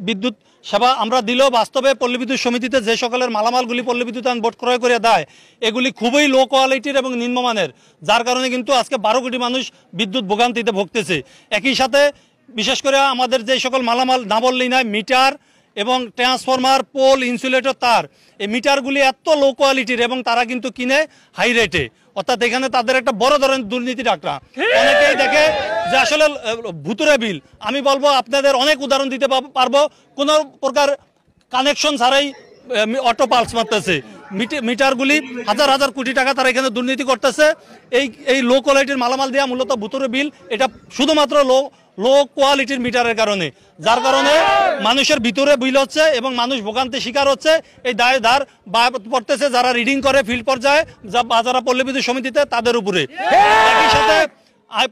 বিদ্যুৎ সেবা আমরা দিলেও বাস্তবে পল্লী বিদ্যুৎ সমিতিতে যে সকলের মালামালগুলি পল্লী বিদ্যুতায়ন বোর্ড ক্রয় করে দেয় এগুলি খুবই লো কোয়ালিটির এবং নিম্নমানের, যার কারণে কিন্তু আজকে 12 কোটি মানুষ বিদ্যুৎ ভোগান্তিতে ভুগতেছে। একই সাথে বিশেষ করে আমাদের যে সকল মালামাল না বললেই নয়, মিটার এবং ট্রান্সফরমার, পোল, ইনসুলেটর, তার, এই মিটারগুলি এত লো কোয়ালিটির এবং তারা কিন্তু কিনে হাই রেটে, অর্থাৎ এখানে তাদের একটা বড় ধরনের দুর্নীতি ডাকরা। অনেকেই দেখে যে আসলে ভুতুরে বিল। আমি বলবো আপনাদের অনেক উদাহরণ দিতে পারবো, কোনো প্রকার কানেকশন ছাড়াই অটো পালস মারতেছে, মিটারগুলি হাজার হাজার কোটি টাকা তারা এখানে দুর্নীতি করতেছে। এই লো কোয়ালিটির মালামাল দেওয়া মূলত ভুতুরে বিল, এটা শুধুমাত্র লো কোয়ালিটির মিটারের কারণে, যার কারণে মানুষের ভিতরে বিল হচ্ছে এবং মানুষ ভোগান্তি শিকার হচ্ছে। এই দায় ধার পড়তেছে যারা রিডিং করে ফিল্ড পর্যায়ে, যারা পল্লী বিদ্যুৎ সমিতিতে, তাদের উপরে। একই সাথে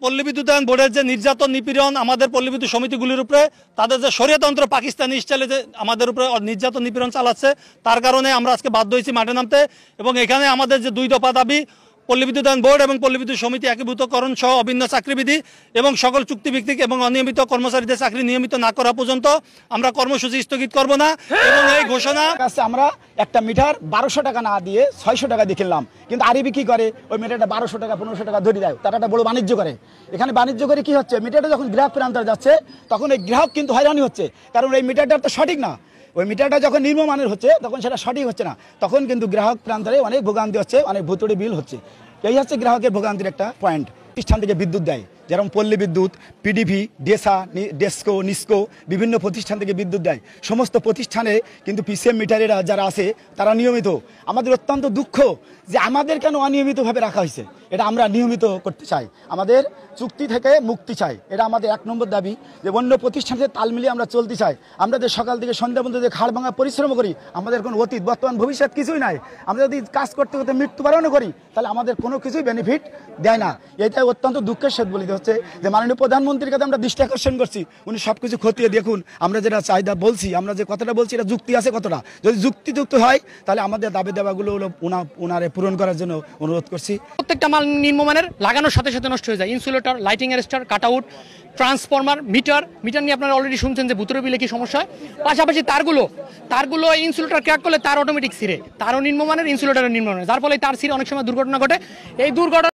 পল্লী বিদ্যুতায়ন বোর্ডের যে নির্যাতন নিপীড়ন আমাদের পল্লী বিদ্যুৎ সমিতিগুলির উপরে, তাদের যে শরীয়তন্ত্র পাকিস্তানি স্টাইলে যে আমাদের উপরে নির্যাতন নিপীড়ন চালাচ্ছে, তার কারণে আমরা আজকে বাধ্য হয়েছি মাঠে নামতে। এবং এখানে আমাদের যে 2 দফা দাবি, পল্লী বিদ্যুতায়ন বোর্ড এবং পল্লী বিদ্যুৎ সমিতি একীভূতকরণ সহ অভিন্ন চাকরিবিধি এবং সকল চুক্তিভিত্তিক এবং অনিয়মিত কর্মচারীদের চাকরি নিয়মিত না করা পর্যন্ত আমরা কর্মসূচি স্থগিত করব না। এবং এই ঘোষণা আমরা একটা মিটার 1200 টাকা না দিয়ে 600 টাকা দিয়ে কিনলাম, কিন্তু আরবি কি করে, ওই মিটারটা 1200 টাকা 1500 টাকা ধরে দেয়, তারা একটা বড় বাণিজ্য করে। এখানে বাণিজ্য করে কি হচ্ছে, মিটারটা যখন গ্রাহক প্রান্তে যাচ্ছে তখন এই গ্রাহক কিন্তু হয়রানি হচ্ছে, কারণ এই মিটারটা তো সঠিক না। ওই মিটারটা যখন নিম্নমানের হচ্ছে তখন সেটা সঠিক হচ্ছে না, তখন কিন্তু গ্রাহক প্রান্তরে অনেক ভোগান্তি হচ্ছে, অনেক ভুতুড়ে বিল হচ্ছে। এই হচ্ছে গ্রাহকের ভোগান্তির একটা পয়েন্ট। প্রতিষ্ঠান থেকে বিদ্যুৎ দেয়, যেরকম পল্লী বিদ্যুৎ, পিডিভি, ডেসা, ডেস্কো, নিস্কো, বিভিন্ন প্রতিষ্ঠান থেকে বিদ্যুৎ দেয়। সমস্ত প্রতিষ্ঠানে কিন্তু পিসিএম মিটারেরা যারা আছে তারা নিয়মিত। আমাদের অত্যন্ত দুঃখ যে আমাদের কেন অনিয়মিতভাবে রাখা হয়েছে, এটা আমরা নিয়মিত করতে চাই, আমাদের চুক্তি থেকে মুক্তি চাই, এটা আমাদের 1 নম্বর দাবি। যে অন্য প্রতিষ্ঠানের তাল মিলিয়ে আমরা চলতে চাই। আমরা যে সকাল থেকে সন্ধ্যা পর্যন্ত যে খাড় ভাঙা পরিশ্রম করি, আমাদের কোনো অতীত বর্তমান ভবিষ্যৎ কিছুই নাই। আমরা যদি কাজ করতে করতে মৃত্যুবরণও করি, তাহলে আমাদের কোনো কিছুই বেনিফিট দেয় না। এটাই অত্যন্ত দুঃখের সাথে বলিতে হচ্ছে যে মাননীয় প্রধানমন্ত্রীর কাছে আমরা দৃষ্টি আকর্ষণ করছি, উনি সব কিছু খতিয়ে দেখুন। আমরা যেটা চাহিদা বলছি, আমরা যে কথাটা বলছি, এটা যুক্তি আছে কতটা, যদি যুক্তিযুক্ত হয় তাহলে আমাদের দাবি দেওয়াগুলো হলো ওনারে পূরণ করার জন্য অনুরোধ করছি। প্রত্যেকটা মাল নিম্নমানের, লাগানোর সাথে সাথে নষ্ট হয়ে যায়। Insulator, lighting arrester, cutout, transformer, meter নিয়ে আপনারা অলরেডি শুনছেন যে ভুতুরে বিলে কি সমস্যা হয়। পাশাপাশি তারগুলো ইনসুলেটর ক্র্যাক করলে তার অটোমেটিক ছিঁড়ে, তারও নিম্নমানের, ইনসুলেটরও নিম্নমানের, যার ফলে তার ছিঁড়ে অনেক সময় দুর্ঘটনা ঘটে। এই দুর্ঘটনা